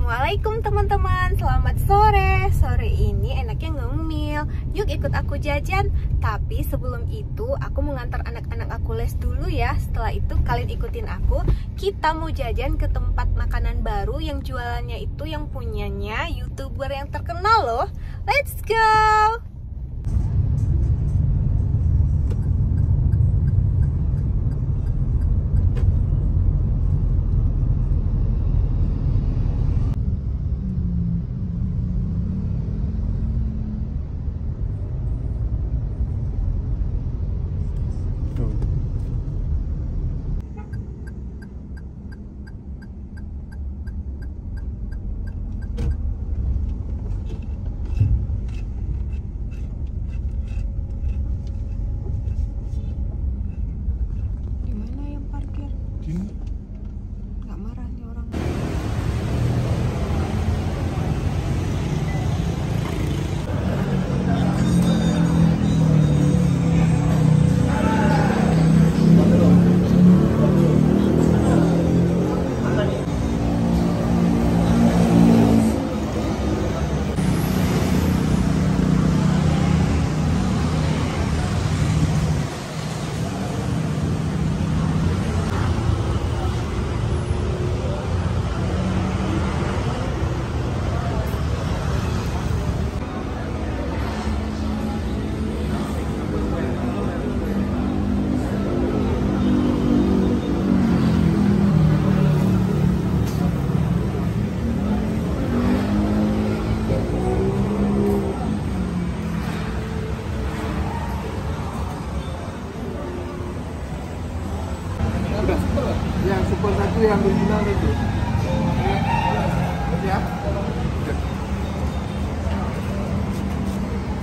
Assalamualaikum teman-teman, selamat sore. Sore ini enaknya ngemil. Yuk ikut aku jajan. Tapi sebelum itu aku mau ngantar anak-anak aku les dulu ya. Setelah itu kalian ikutin aku. Kita mau jajan ke tempat makanan baru yang jualannya itu yang punyanya YouTuber yang terkenal loh. Let's go. Nggak marah nih orang. Yang super satu yang original itu. Ya.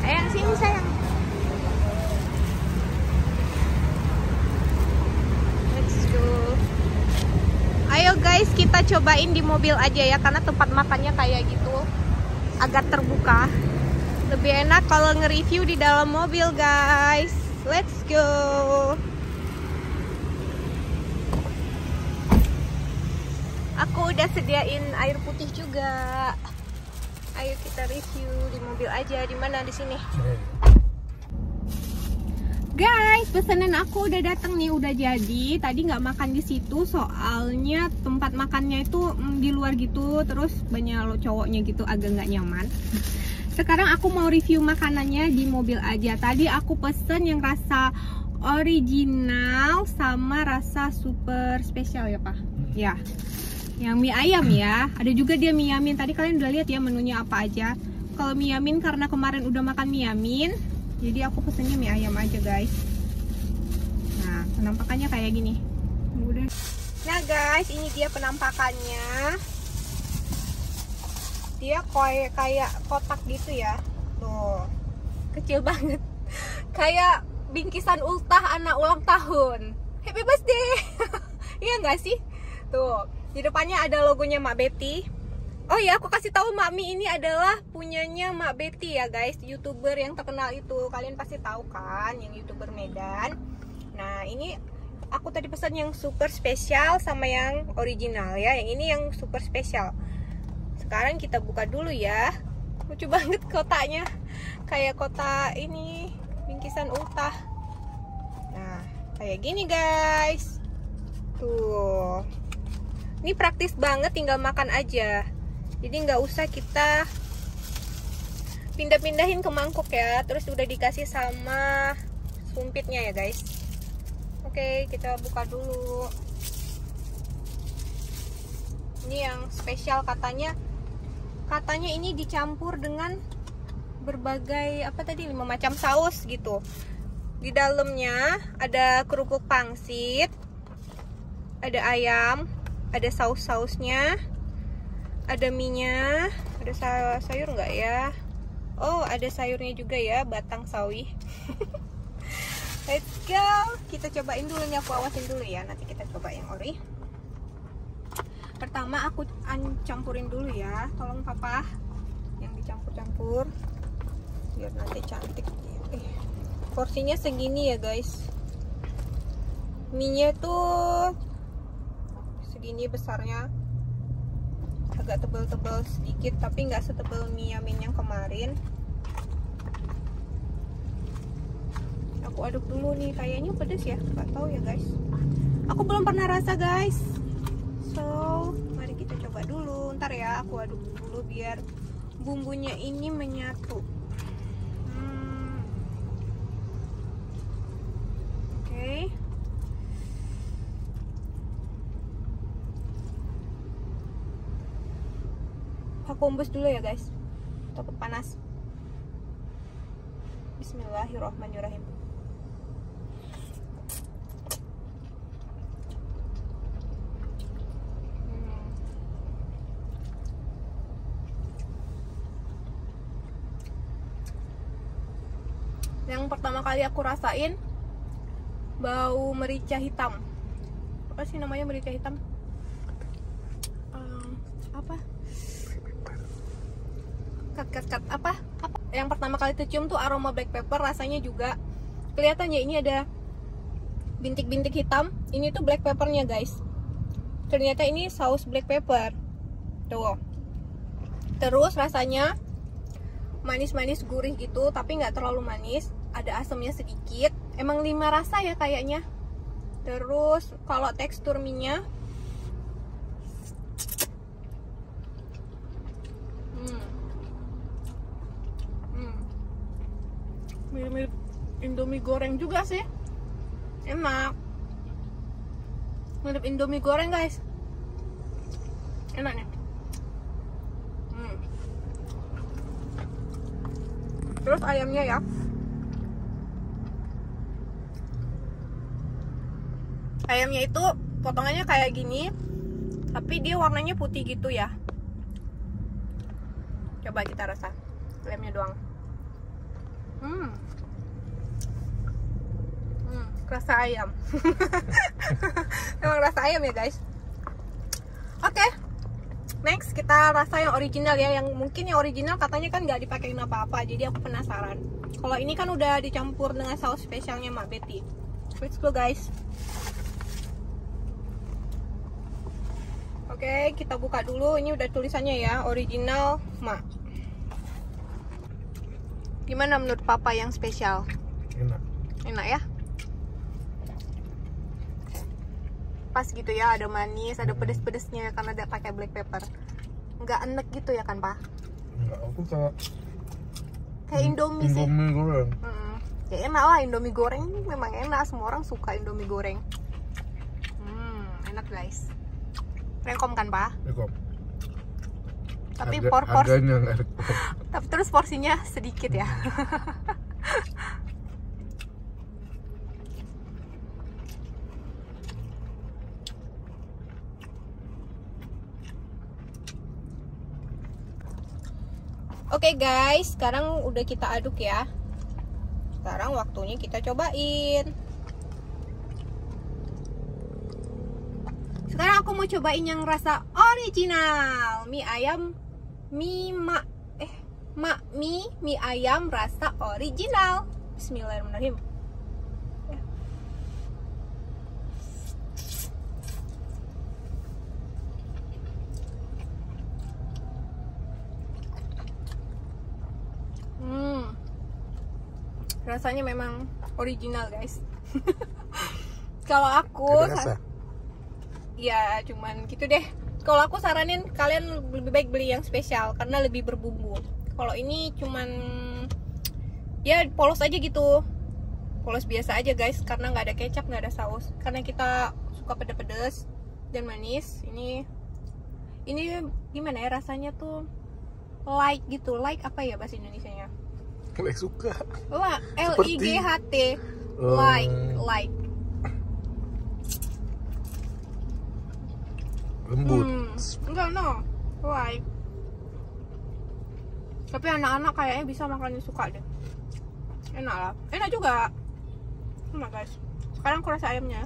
Sayang, sini sayang. Let's go. Ayo guys, kita cobain di mobil aja ya, karena tempat makannya kayak gitu agak terbuka. Lebih enak kalau nge-review di dalam mobil guys. Let's go. Aku udah sediain air putih juga. Ayo kita review di mobil aja. Di mana? Di sini. Guys, pesanan aku udah datang nih, udah jadi. Tadi nggak makan di situ, soalnya tempat makannya itu di luar gitu. Terus banyak lo cowoknya gitu, agak nggak nyaman. Sekarang aku mau review makanannya di mobil aja. Tadi aku pesen yang rasa original sama rasa super spesial ya Pak. Ya. Yang mie ayam ya, ada juga dia mie yamin. Tadi kalian udah lihat ya menunya apa aja. Kalau mie yamin karena kemarin udah makan mie yamin, jadi aku pesennya mie ayam aja guys. Nah, penampakannya kayak gini. Udah. Nah guys, ini dia penampakannya. Dia kayak kotak gitu ya. Tuh, kecil banget. Kayak bingkisan ultah anak ulang tahun. Happy birthday. Iya nggak sih? Tuh. Di depannya ada logonya Mak Betty. Oh ya, aku kasih tahu Mak Mi ini adalah punyanya Mak Betty ya guys, YouTuber yang terkenal itu. Kalian pasti tahu kan, yang YouTuber Medan. Nah, ini aku tadi pesan yang super spesial sama yang original ya. Yang ini yang super spesial. Sekarang kita buka dulu ya. Lucu banget kotaknya. Kayak kotak ini, bingkisan ultah. Nah, kayak gini guys. Tuh. Ini praktis banget, tinggal makan aja. Jadi nggak usah kita pindah-pindahin ke mangkuk ya. Terus udah dikasih sama sumpitnya ya guys. Oke, kita buka dulu. Ini yang spesial katanya. Katanya ini dicampur dengan berbagai apa tadi, 5 macam saus gitu. Di dalamnya ada kerupuk pangsit, ada ayam, ada saus-sausnya, ada minyak, ada sayur nggak ya? Oh, ada sayurnya juga ya, batang sawi. Let's go. Kita cobain dulu nih, aku awasin dulu ya. Nanti kita coba yang ori. Pertama aku campurin dulu ya. Tolong papa yang dicampur-campur biar nanti cantik. Porsinya segini ya guys. Mie-nya tuh segini besarnya. agak tebal-tebal sedikit, tapi nggak setebal mie yamin yang kemarin. Aku aduk dulu nih, kayaknya pedes ya, nggak tahu ya guys. Aku belum pernah rasa guys. So mari kita coba dulu. Ntar ya, aku aduk dulu biar bumbunya ini menyatu. Oke. Aku embus dulu ya guys, takut panas. Bismillahirrahmanirrahim. Yang pertama kali aku rasain bau merica hitam. Apa sih namanya merica hitam? Apa? Kat apa? Yang pertama kali tercium tuh aroma black pepper, rasanya juga kelihatannya ini ada bintik-bintik hitam. Ini tuh black peppernya guys. Ternyata ini saus black pepper. Tuh. Terus rasanya manis-manis gurih gitu, tapi nggak terlalu manis. Ada asamnya sedikit. Emang 5 rasa ya kayaknya. Terus kalau tekstur mie-nya mirip Indomie goreng juga sih. Enak. Mirip Indomie goreng guys. Enak nih. Terus ayamnya ya. Ayamnya itu potongannya kayak gini, tapi dia warnanya putih gitu ya. Coba kita rasa ayamnya doang. Rasa ayam. Emang rasa ayam ya guys. Oke. Next kita rasa yang original ya. Yang mungkin yang original katanya kan nggak dipakein apa-apa, jadi aku penasaran. Kalau ini kan udah dicampur dengan saus spesialnya Mak Betty. Let's go guys. Oke, kita buka dulu. Ini udah tulisannya ya, original Mak. Gimana menurut Papa yang spesial? Enak. Enak ya? Pas gitu ya, ada manis, ada pedes-pedesnya karena ada pakai black pepper. Nggak enek gitu ya kan, Pak? Enggak, aku kayak Indomie sih. Indomie goreng. Ya enak lah, Indomie goreng memang enak, semua orang suka Indomie goreng. Enak guys. Rekom kan, Pak? Rekom. Tapi harganya nggak rekom. Tapi terus porsinya sedikit ya. Oke guys, sekarang udah kita aduk ya. Sekarang waktunya kita cobain. Sekarang aku mau cobain yang rasa original, mie ayam, mie ayam rasa original. Bismillahirrahmanirrahim. Rasanya memang original guys. Kalau aku ya cuman gitu deh. Kalau aku saranin kalian lebih baik beli yang spesial karena lebih berbumbu. Kalau ini cuman ya polos aja gitu, polos biasa aja guys, karena nggak ada kecap, nggak ada saus. Karena kita suka pedes-pedes dan manis. Ini gimana ya rasanya tuh, like gitu, like apa ya bahasa Indonesianya? Like suka. L-I-G-H-T. Like. Lembut. Enggak, no. Like. Tapi anak-anak kayaknya bisa makannya, suka deh. Enak lah. Enak juga. Enak guys. Sekarang aku rasa ayamnya.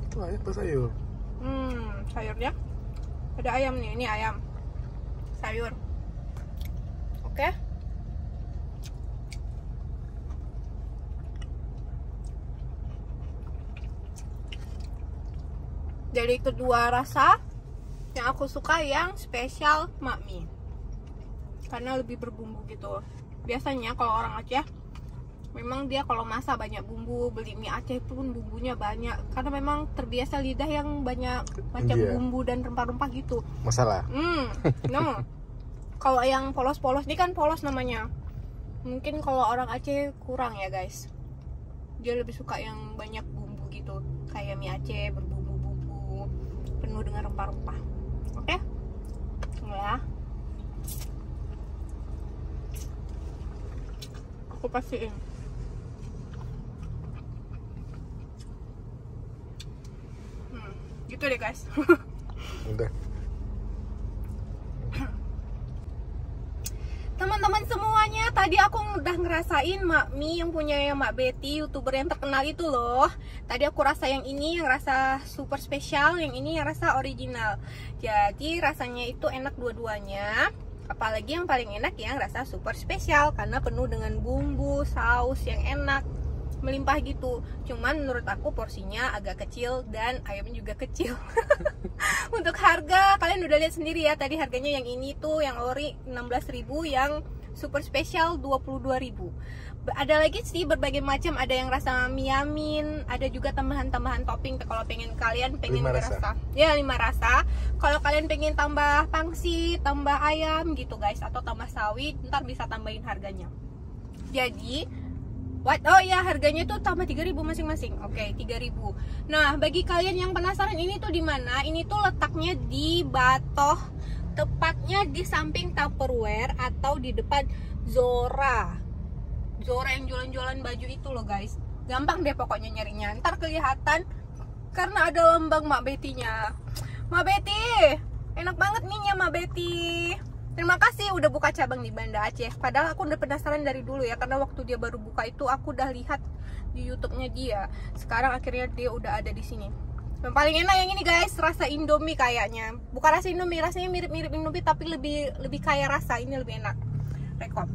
Itu ayam apa sayur? Sayurnya. Ada ayam nih, ini ayam. Sayur. Oke. Dari kedua rasa Yang aku suka yang spesial makmi, karena lebih berbumbu gitu. Biasanya kalau orang Aceh memang dia kalau masak banyak bumbu, beli mie Aceh pun bumbunya banyak, karena memang terbiasa lidah yang banyak macam bumbu dan rempah-rempah gitu. Masalah. No. Kalau yang polos-polos ini kan polos namanya. Mungkin kalau orang Aceh kurang ya guys. Dia lebih suka yang banyak bumbu gitu, kayak mie Aceh berbumbu-bumbu, penuh dengan rempah-rempah. Oke? Ya. Aku pastiin. Gitu deh guys. Udah. Teman-teman semuanya, tadi aku udah ngerasain makmi yang punya Mak Betty, YouTuber yang terkenal itu loh. Tadi aku rasa yang ini yang rasa super spesial, yang ini yang rasa original. Jadi rasanya itu enak dua-duanya. Apalagi yang paling enak yang rasa super spesial, karena penuh dengan bumbu, saus yang enak, melimpah gitu. Cuman menurut aku porsinya agak kecil dan ayamnya juga kecil. Untuk harga kalian udah lihat sendiri ya, tadi harganya yang ini tuh yang ori 16.000, yang super spesial 22.000. Ada lagi sih berbagai macam, ada yang rasa miamin, ada juga tambahan-tambahan topping kalau kalian pengen 5 rasa. Ya 5 rasa. Kalau kalian pengen tambah pangsit, tambah ayam gitu guys, atau tambah sawi, ntar bisa tambahin harganya. Jadi oh ya, harganya tuh tambah 3.000 masing-masing. Oke, 3.000. Nah, bagi kalian yang penasaran ini tuh di mana? Ini tuh letaknya di Batoh, tepatnya di samping Tupperware atau di depan Zora. Zora yang jualan-jualan baju itu loh, guys. Gampang deh pokoknya nyarinya. Ntar kelihatan karena ada lambang Mak Betty-nya. Mak Betty, enak banget mie-nya Mak Betty. Terima kasih udah buka cabang di Banda Aceh. Padahal aku udah penasaran dari dulu ya, karena waktu dia baru buka itu aku udah lihat di YouTube-nya dia. Sekarang akhirnya dia udah ada di sini. Yang paling enak yang ini guys, rasa Indomie kayaknya. Bukan rasa Indomie, rasanya mirip-mirip Indomie tapi lebih kaya rasa. Ini lebih enak. Rekom.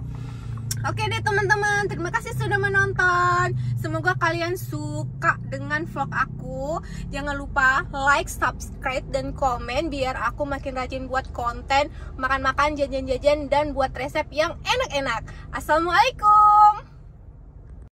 Oke deh teman-teman, terima kasih sudah menonton. Semoga kalian suka dengan vlog aku. Jangan lupa like, subscribe, dan komen biar aku makin rajin buat konten makan-makan, jajan-jajan, dan buat resep yang enak-enak. Assalamualaikum.